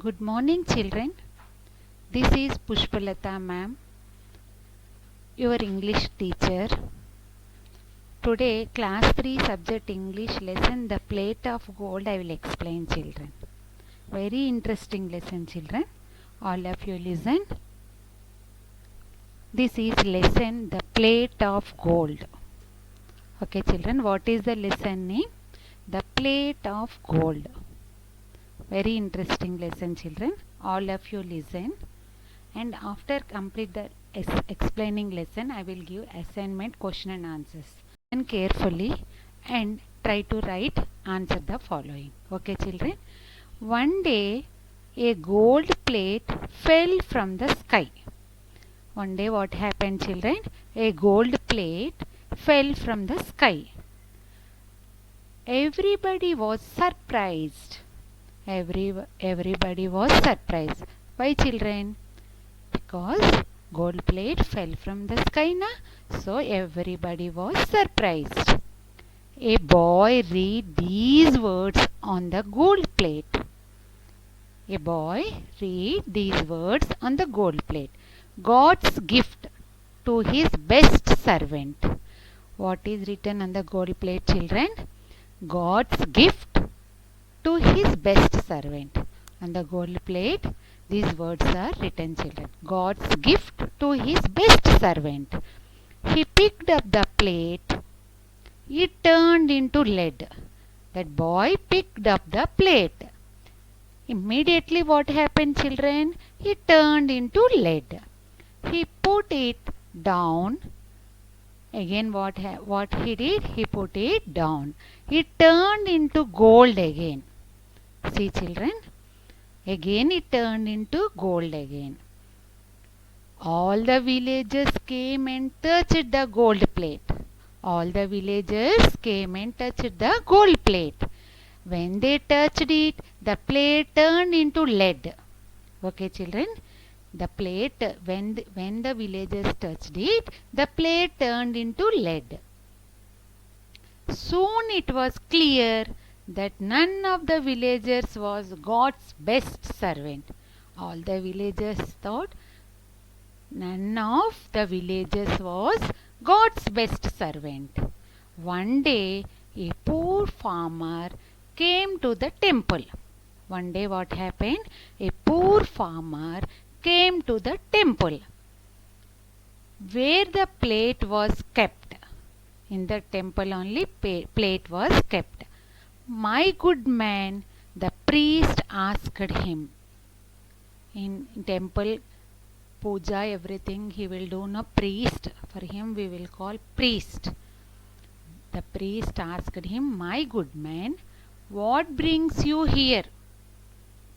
Good morning, children. This is Pushpalata ma'am, your English teacher. Today, class 3 subject English lesson, The Plate of Gold, I will explain, children. Very interesting lesson, children. All of you listen. This is lesson, The Plate of Gold. Okay, children, what is the lesson name? The Plate of Gold. Very interesting lesson, children. All of you listen. And after complete the explaining lesson, I will give assignment, question and answers. Listen carefully and try to write answer the following. Okay, children. One day a gold plate fell from the sky. One day what happened, children? A gold plate fell from the sky. Everybody was surprised. Everybody was surprised. Why, children? Because gold plate fell from the sky, na? So everybody was surprised. A boy read these words on the gold plate. A boy read these words on the gold plate. God's gift to his best servant. What is written on the gold plate, children? God's gift to his best servant. On the gold plate, these words are written, children. God's gift to his best servant. He picked up the plate. It turned into lead. That boy picked up the plate. Immediately what happened, children? It turned into lead. He put it down. Again what he did? He put it down. It turned into gold again. See, children? Again it turned into gold again. All the villagers came and touched the gold plate. All the villagers came and touched the gold plate. When they touched it, the plate turned into lead. Okay, children? The plate, when the villagers touched it, the plate turned into lead. Soon it was clear that none of the villagers was God's best servant. All the villagers thought none of the villagers was God's best servant. One day a poor farmer came to the temple. One day what happened? A poor farmer came to the temple where the plate was kept. In the temple only plate was kept. My good man, the priest asked him. In temple puja, everything he will do, no priest. For him we will call priest. The priest asked him, my good man, what brings you here?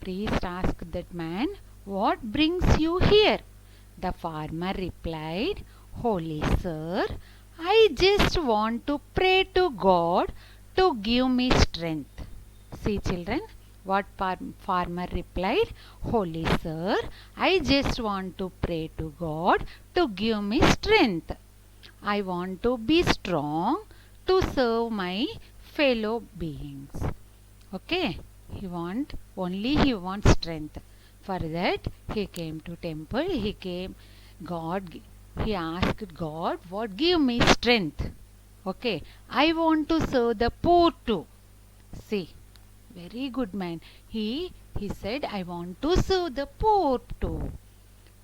Priest asked that man, what brings you here? The farmer replied, Holy sir, I just want to pray to God to give me strength. See, children, what farmer replied? Holy sir, I just want to pray to God to give me strength. I want to be strong to serve my fellow beings. Okay, he wants strength. For that he came to temple. He asked God, what give me strength? Okay, I want to serve the poor too. See, very good man. He said, I want to serve the poor too.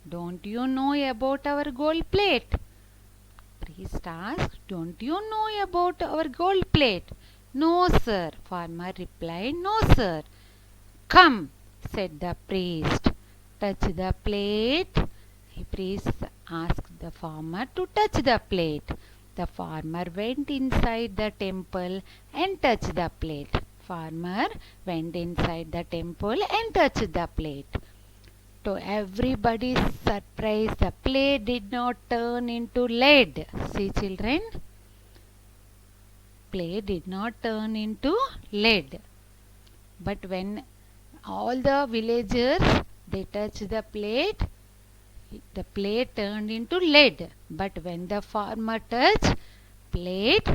Don't you know about our gold plate? Priest asked, don't you know about our gold plate? No, sir. Farmer replied, no, sir. Come, said the priest. Touch the plate. The priest asked the farmer to touch the plate. The farmer went inside the temple and touched the plate. Farmer went inside the temple and touched the plate. To everybody's surprise, the plate did not turn into lead. See, children? Plate did not turn into lead. But when all the villagers, they touched the plate turned into lead. But when the farmer touched, plate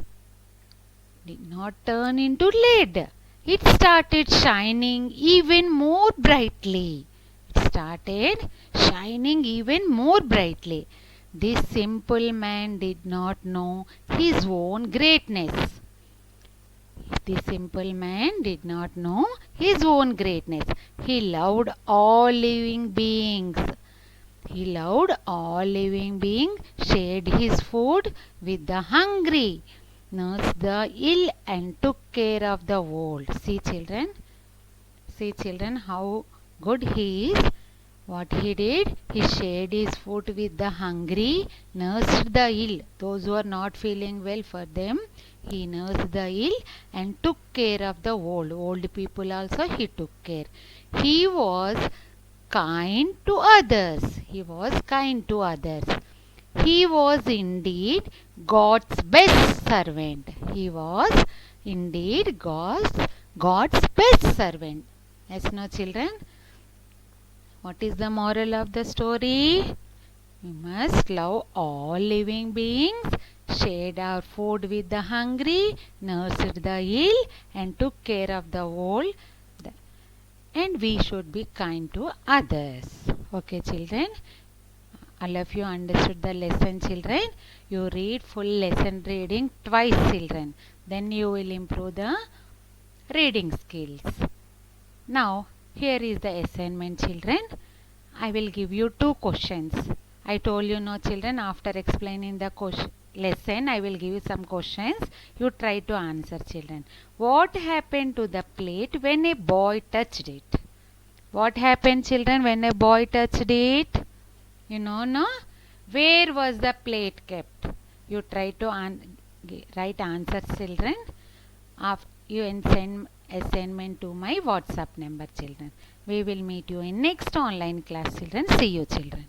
did not turn into lead. it started shining even more brightly. It started shining even more brightly. This simple man did not know his own greatness. This simple man did not know his own greatness. He loved all living beings. He loved all living beings, shared his food with the hungry, nursed the ill, and took care of the old. See children, how good he is. What he did, he shared his food with the hungry, nursed the ill, those who are not feeling well, for them he nursed the ill and took care of the old people also he took care. He was kind to others. He was kind to others. He was indeed God's best servant. He was indeed God's best servant. Yes, no children? What is the moral of the story? We must love all living beings, shared our food with the hungry, nursed the ill, and took care of the old. And we should be kind to others. Okay, children? All of you understood the lesson, children? You read full lesson reading twice, children. Then you will improve the reading skills. Now, here is the assignment, children. I will give you 2 questions. I told you, no children, after explaining the lesson, I will give you some questions. You try to answer, children. What happened to the plate when a boy touched it? What happened, children, when a boy touched it? You know, no? Where was the plate kept? You try to write answers, children. You send assignment to my WhatsApp number, children. We will meet you in next online class, children. See you, children.